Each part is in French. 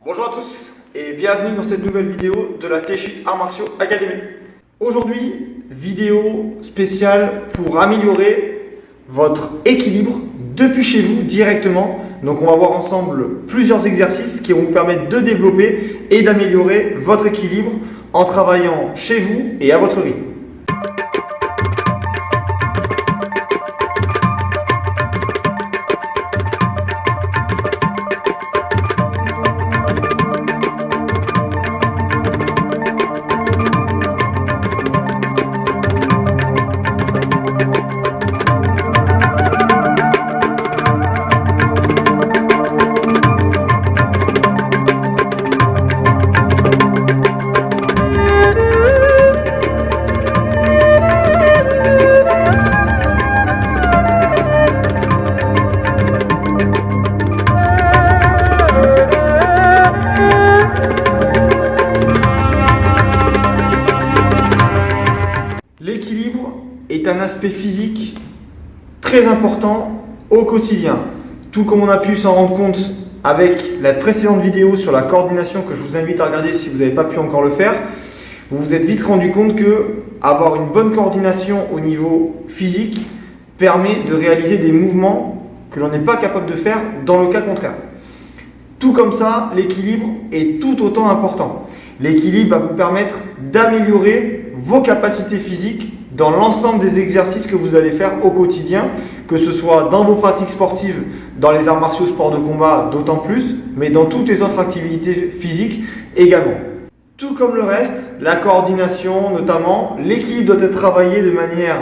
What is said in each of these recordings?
Bonjour à tous et bienvenue dans cette nouvelle vidéo de la Teishi Arts Martiaux Academy. Aujourd'hui, vidéo spéciale pour améliorer votre équilibre depuis chez vous directement. Donc on va voir ensemble plusieurs exercices qui vont vous permettre de développer et d'améliorer votre équilibre en travaillant chez vous et à votre rythme. L'équilibre est un aspect physique très important au quotidien. Tout comme on a pu s'en rendre compte avec la précédente vidéo sur la coordination que je vous invite à regarder si vous n'avez pas pu encore le faire, vous vous êtes vite rendu compte que avoir une bonne coordination au niveau physique permet de réaliser des mouvements que l'on n'est pas capable de faire dans le cas contraire. Tout comme ça, l'équilibre est tout autant important. L'équilibre va vous permettre d'améliorer vos capacités physiques dans l'ensemble des exercices que vous allez faire au quotidien, que ce soit dans vos pratiques sportives, dans les arts martiaux, sports de combat d'autant plus, mais dans toutes les autres activités physiques également. Tout comme le reste, la coordination notamment, l'équilibre doit être travaillé de manière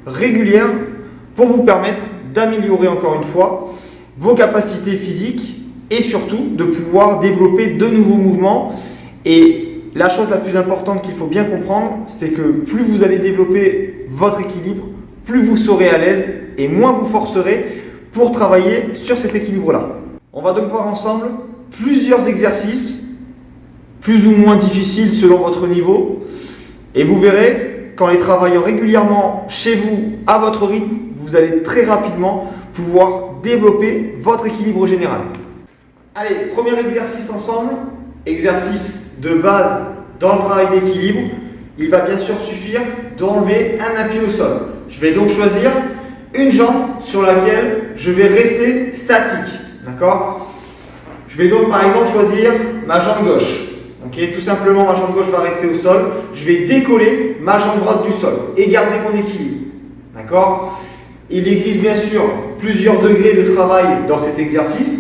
régulière pour vous permettre d'améliorer encore une fois vos capacités physiques et surtout de pouvoir développer de nouveaux mouvements. Et la chose la plus importante qu'il faut bien comprendre, c'est que plus vous allez développer votre équilibre, plus vous serez à l'aise et moins vous forcerez pour travailler sur cet équilibre-là. On va donc voir ensemble plusieurs exercices, plus ou moins difficiles selon votre niveau. Et vous verrez, qu'en les travaillant régulièrement chez vous, à votre rythme, vous allez très rapidement pouvoir développer votre équilibre général. Allez, premier exercice ensemble, exercice de base dans le travail d'équilibre. Il va bien sûr suffire d'enlever un appui au sol. Je vais donc choisir une jambe sur laquelle je vais rester statique. D'accord ? Je vais donc par exemple choisir ma jambe gauche. Tout simplement, ma jambe gauche va rester au sol. Je vais décoller ma jambe droite du sol et garder mon équilibre. D'accord ? Il existe bien sûr plusieurs degrés de travail dans cet exercice.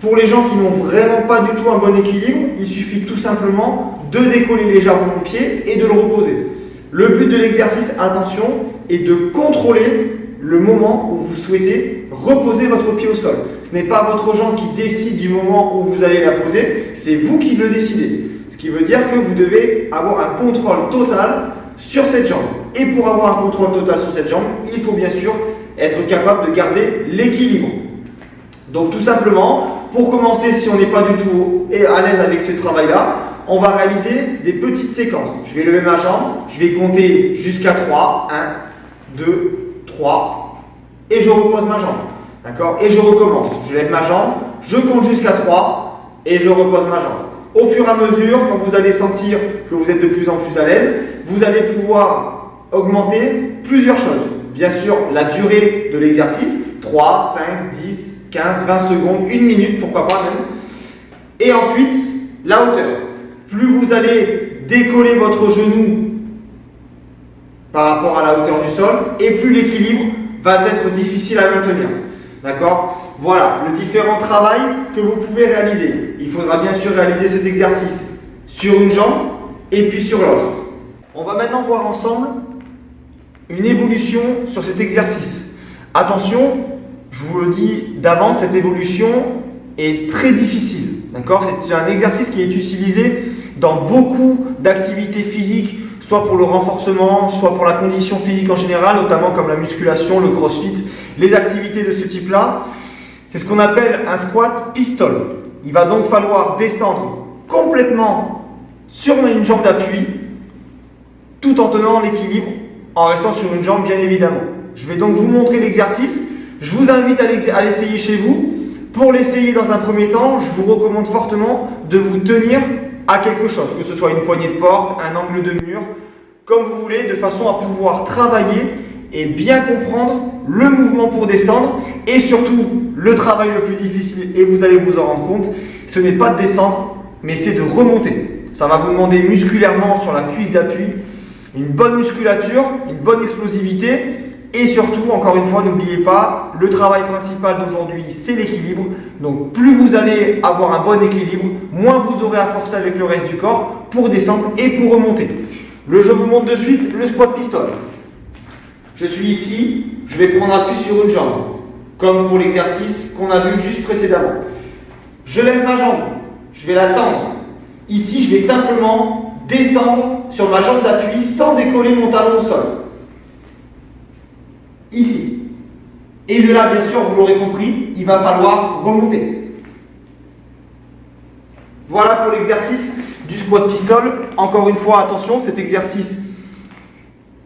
Pour les gens qui n'ont vraiment pas du tout un bon équilibre, il suffit tout simplement de décoller légèrement mon pied et de le reposer. Le but de l'exercice, attention, est de contrôler le moment où vous souhaitez reposer votre pied au sol. Ce n'est pas votre jambe qui décide du moment où vous allez la poser, c'est vous qui le décidez. Ce qui veut dire que vous devez avoir un contrôle total sur cette jambe. Et pour avoir un contrôle total sur cette jambe, il faut bien sûr être capable de garder l'équilibre. Donc tout simplement, pour commencer, si on n'est pas du tout à l'aise avec ce travail-là, on va réaliser des petites séquences. Je vais lever ma jambe, je vais compter jusqu'à 3, 1, 2, 3, et je repose ma jambe. D'accord ? Et je recommence. Je lève ma jambe, je compte jusqu'à 3, et je repose ma jambe. Au fur et à mesure, quand vous allez sentir que vous êtes de plus en plus à l'aise, vous allez pouvoir augmenter plusieurs choses. Bien sûr, la durée de l'exercice, 3, 5, 10, 15, 20 secondes, 1 minute, pourquoi pas même. Et ensuite, la hauteur. Plus vous allez décoller votre genou par rapport à la hauteur du sol, et plus l'équilibre va être difficile à maintenir. D'accord ? Voilà, le différent travail que vous pouvez réaliser. Il faudra bien sûr réaliser cet exercice sur une jambe et puis sur l'autre. On va maintenant voir ensemble une évolution sur cet exercice. Attention, je vous le dis d'avance, cette évolution est très difficile. D'accord ? C'est un exercice qui est utilisé dans beaucoup d'activités physiques, soit pour le renforcement, soit pour la condition physique en général, notamment comme la musculation, le crossfit, les activités de ce type-là. C'est ce qu'on appelle un squat pistol. Il va donc falloir descendre complètement sur une jambe d'appui, tout en tenant l'équilibre, en restant sur une jambe bien évidemment. Je vais donc vous montrer l'exercice. Je vous invite à l'essayer chez vous. Pour l'essayer dans un premier temps, je vous recommande fortement de vous tenir à quelque chose, que ce soit une poignée de porte, un angle de mur, comme vous voulez, de façon à pouvoir travailler et bien comprendre le mouvement pour descendre et surtout le travail le plus difficile, et vous allez vous en rendre compte, ce n'est pas de descendre, mais c'est de remonter. Ça va vous demander musculairement sur la cuisse d'appui une bonne musculature, une bonne explosivité et surtout, encore une fois, n'oubliez pas, le travail principal d'aujourd'hui, c'est l'équilibre. Donc plus vous allez avoir un bon équilibre, moins vous aurez à forcer avec le reste du corps pour descendre et pour remonter. Je vous montre de suite le squat pistol. Je suis ici, je vais prendre appui sur une jambe, comme pour l'exercice qu'on a vu juste précédemment. Je lève ma jambe, je vais la tendre. Ici, je vais simplement descendre sur ma jambe d'appui sans décoller mon talon au sol. Ici. Et de là, bien sûr, vous l'aurez compris, il va falloir remonter. Voilà pour l'exercice du squat pistol. Encore une fois, attention, cet exercice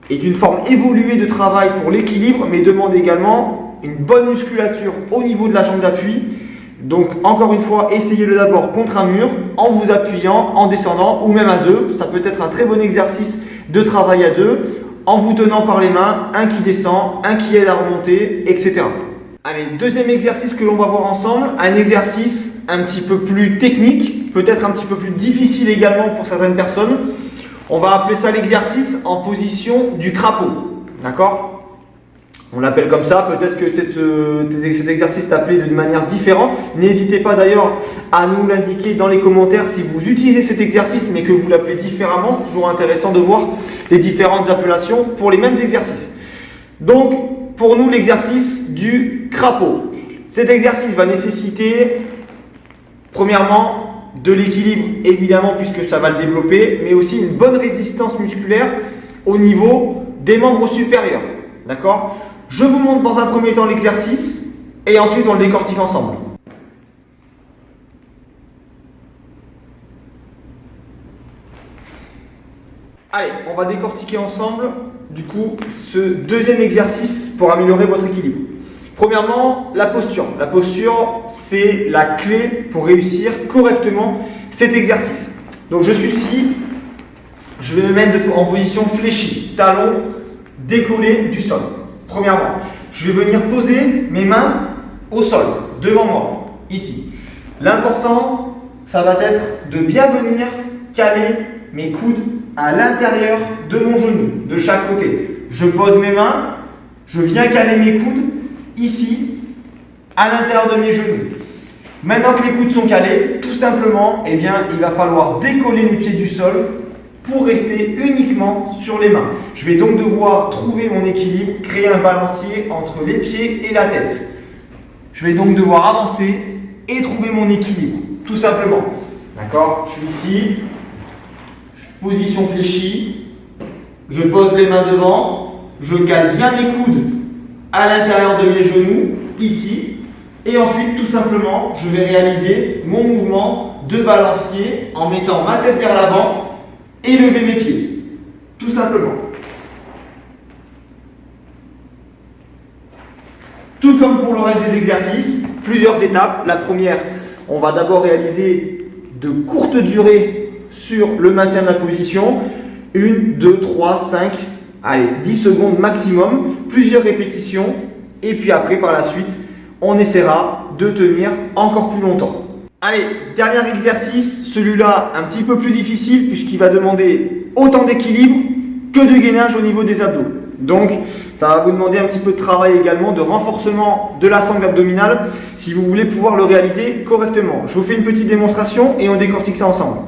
est une forme évoluée de travail pour l'équilibre, mais demande également une bonne musculature au niveau de la jambe d'appui. Donc, encore une fois, essayez-le d'abord contre un mur, en vous appuyant, en descendant, ou même à deux. Ça peut être un très bon exercice de travail à deux, en vous tenant par les mains, un qui descend, un qui aide à remonter, etc. Allez, deuxième exercice que l'on va voir ensemble, un exercice un petit peu plus technique, peut-être un petit peu plus difficile également pour certaines personnes. On va appeler ça l'exercice en position du crapaud. D'accord ? On l'appelle comme ça, peut-être que cet exercice est appelé d'une manière différente. N'hésitez pas d'ailleurs à nous l'indiquer dans les commentaires si vous utilisez cet exercice mais que vous l'appelez différemment. C'est toujours intéressant de voir les différentes appellations pour les mêmes exercices. Donc, pour nous, l'exercice du crapaud. Cet exercice va nécessiter, premièrement, de l'équilibre, évidemment, puisque ça va le développer, mais aussi une bonne résistance musculaire au niveau des membres supérieurs. D'accord ? Je vous montre dans un premier temps l'exercice et ensuite on le décortique ensemble. Allez, on va décortiquer ensemble du coup ce deuxième exercice pour améliorer votre équilibre. Premièrement, la posture. La posture, c'est la clé pour réussir correctement cet exercice. Donc je suis ici, je vais me mettre en position fléchie, talon décollé du sol. Premièrement, je vais venir poser mes mains au sol, devant moi, ici. L'important, ça va être de bien venir caler mes coudes à l'intérieur de mon genou, de chaque côté. Je pose mes mains, je viens caler mes coudes ici, à l'intérieur de mes genoux. Maintenant que les coudes sont calés, tout simplement, eh bien, il va falloir décoller les pieds du sol pour rester uniquement sur les mains. Je vais donc devoir trouver mon équilibre, créer un balancier entre les pieds et la tête. Je vais donc devoir avancer et trouver mon équilibre, tout simplement. D'accord ? Je suis ici, position fléchie, je pose les mains devant, je cale bien mes coudes à l'intérieur de mes genoux, ici, et ensuite, tout simplement, je vais réaliser mon mouvement de balancier en mettant ma tête vers l'avant et lever mes pieds, tout simplement. Tout comme pour le reste des exercices, plusieurs étapes. La première, on va d'abord réaliser de courtes durées sur le maintien de la position. 1, 2, 3, 5, allez, 10 secondes maximum, plusieurs répétitions. Et puis après, par la suite, on essaiera de tenir encore plus longtemps. Allez, dernier exercice, celui-là un petit peu plus difficile puisqu'il va demander autant d'équilibre que de gainage au niveau des abdos. Donc, ça va vous demander un petit peu de travail également, de renforcement de la sangle abdominale si vous voulez pouvoir le réaliser correctement. Je vous fais une petite démonstration et on décortique ça ensemble.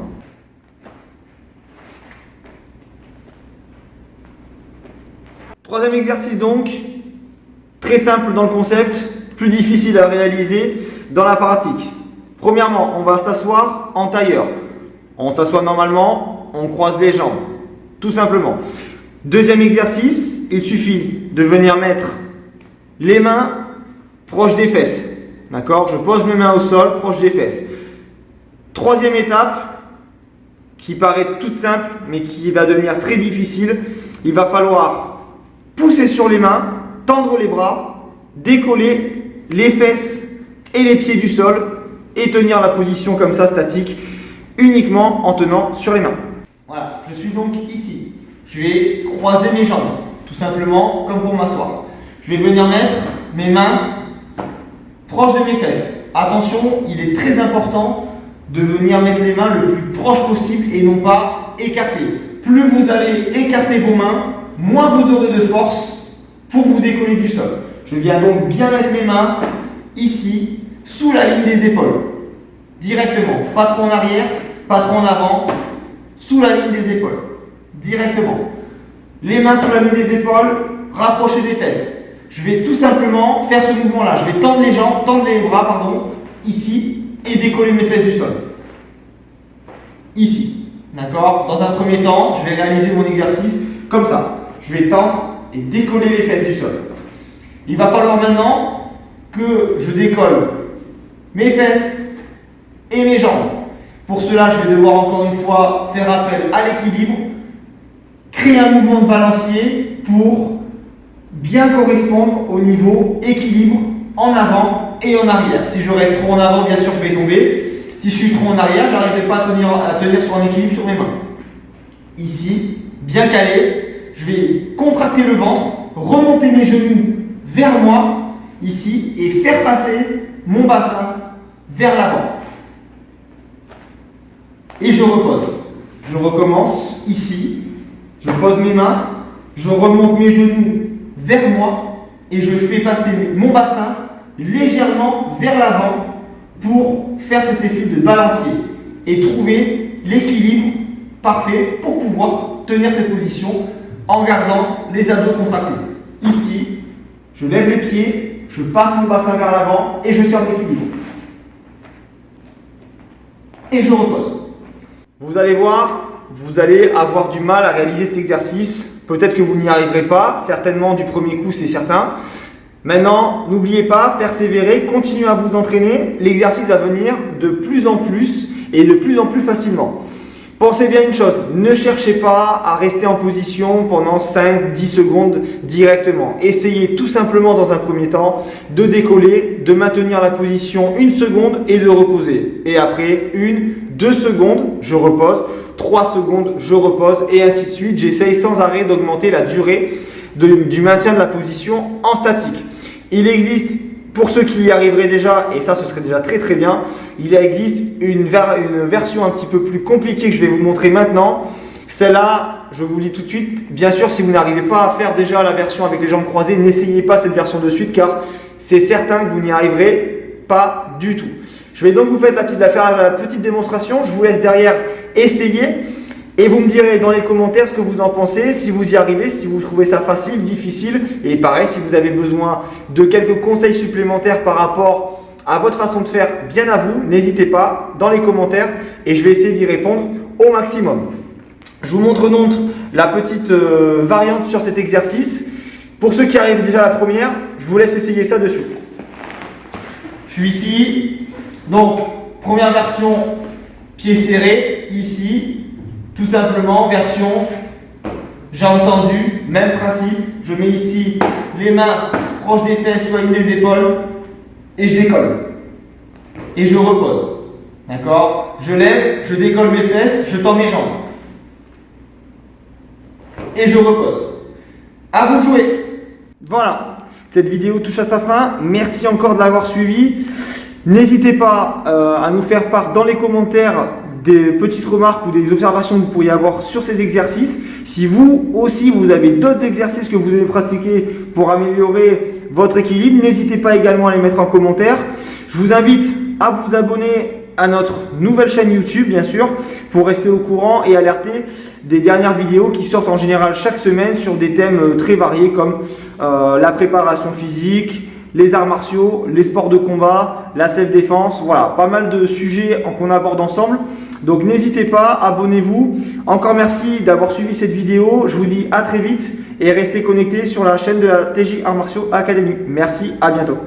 Troisième exercice donc, très simple dans le concept, plus difficile à réaliser dans la pratique. Premièrement, on va s'asseoir en tailleur. On s'assoit normalement, on croise les jambes, tout simplement. Deuxième exercice, il suffit de venir mettre les mains proches des fesses. D'accord ? Je pose mes mains au sol, proche des fesses. Troisième étape, qui paraît toute simple, mais qui va devenir très difficile, il va falloir pousser sur les mains, tendre les bras, décoller les fesses et les pieds du sol et tenir la position comme ça statique uniquement en tenant sur les mains. Voilà, je suis donc ici. Je vais croiser mes jambes, tout simplement comme pour m'asseoir. Je vais venir mettre mes mains proches de mes fesses. Attention, il est très important de venir mettre les mains le plus proche possible et non pas écartées. Plus vous allez écarter vos mains, moins vous aurez de force pour vous décoller du sol. Je viens donc bien mettre mes mains ici, sous la ligne des épaules. Directement, pas trop en arrière, pas trop en avant, sous la ligne des épaules. Directement. Les mains sous la ligne des épaules, rapprochez des fesses. Je vais tout simplement faire ce mouvement-là. Je vais tendre les jambes, tendre les bras, ici, et décoller mes fesses du sol. Ici. D'accord? Dans un premier temps, je vais réaliser mon exercice comme ça. Je vais tendre et décoller les fesses du sol. Il va falloir maintenant que je décolle mes fesses et mes jambes. Pour cela, je vais devoir encore une fois faire appel à l'équilibre, créer un mouvement de balancier pour bien correspondre au niveau équilibre en avant et en arrière. Si je reste trop en avant, bien sûr, je vais tomber. Si je suis trop en arrière, je n'arriverai pas à tenir sur un équilibre sur mes mains. Ici, bien calé, je vais contracter le ventre, remonter mes genoux vers moi, ici, et faire passer mon bassin vers l'avant. Et je repose. Je recommence ici, je pose mes mains, je remonte mes genoux vers moi et je fais passer mon bassin légèrement vers l'avant pour faire cet effet de balancier et trouver l'équilibre parfait pour pouvoir tenir cette position en gardant les abdos contractés. Ici, je lève les pieds, je passe mon bassin vers l'avant et je tiens l'équilibre. Et je repose. Vous allez voir, vous allez avoir du mal à réaliser cet exercice. Peut-être que vous n'y arriverez pas, certainement du premier coup, c'est certain. Maintenant, n'oubliez pas, persévérez, continuez à vous entraîner. L'exercice va venir de plus en plus et de plus en plus facilement. Pensez bien une chose, ne cherchez pas à rester en position pendant 5-10 secondes directement. Essayez tout simplement dans un premier temps de décoller, de maintenir la position 1 seconde et de reposer. Et après 1-2 secondes, je repose, 3 secondes, je repose et ainsi de suite. J'essaye sans arrêt d'augmenter la durée du maintien de la position en statique. Il existe, pour ceux qui y arriveraient déjà, et ça ce serait déjà très très bien, il existe une version un petit peu plus compliquée que je vais vous montrer maintenant. Celle-là, je vous le dis tout de suite, bien sûr si vous n'arrivez pas à faire déjà la version avec les jambes croisées, n'essayez pas cette version de suite car c'est certain que vous n'y arriverez pas du tout. Je vais donc vous faire la petite démonstration, je vous laisse derrière essayer. Et vous me direz dans les commentaires ce que vous en pensez, si vous y arrivez, si vous trouvez ça facile, difficile. Et pareil, si vous avez besoin de quelques conseils supplémentaires par rapport à votre façon de faire, bien à vous, n'hésitez pas dans les commentaires et je vais essayer d'y répondre au maximum. Je vous montre donc la petite variante sur cet exercice. Pour ceux qui arrivent déjà à la première, je vous laisse essayer ça de suite. Je suis ici, donc première version, pied serré, ici. Tout simplement, version jambes tendues, même principe. Je mets ici les mains proches des fesses, sur la ligne des épaules et je décolle. Et je repose. D'accord? Je lève, je décolle mes fesses, je tends mes jambes. Et je repose. À vous de jouer. Voilà, cette vidéo touche à sa fin. Merci encore de l'avoir suivi. N'hésitez pas à nous faire part dans les commentaires des petites remarques ou des observations que vous pourriez avoir sur ces exercices. Si vous aussi vous avez d'autres exercices que vous avez pratiqués pour améliorer votre équilibre, n'hésitez pas également à les mettre en commentaire. Je vous invite à vous abonner à notre nouvelle chaîne YouTube bien sûr pour rester au courant et alerter des dernières vidéos qui sortent en général chaque semaine sur des thèmes très variés comme la préparation physique, les arts martiaux, les sports de combat, la self-défense, voilà, pas mal de sujets qu'on aborde ensemble. Donc n'hésitez pas, abonnez-vous. Encore merci d'avoir suivi cette vidéo. Je vous dis à très vite et restez connectés sur la chaîne de la TJ Arts Martiaux Academy. Merci, à bientôt.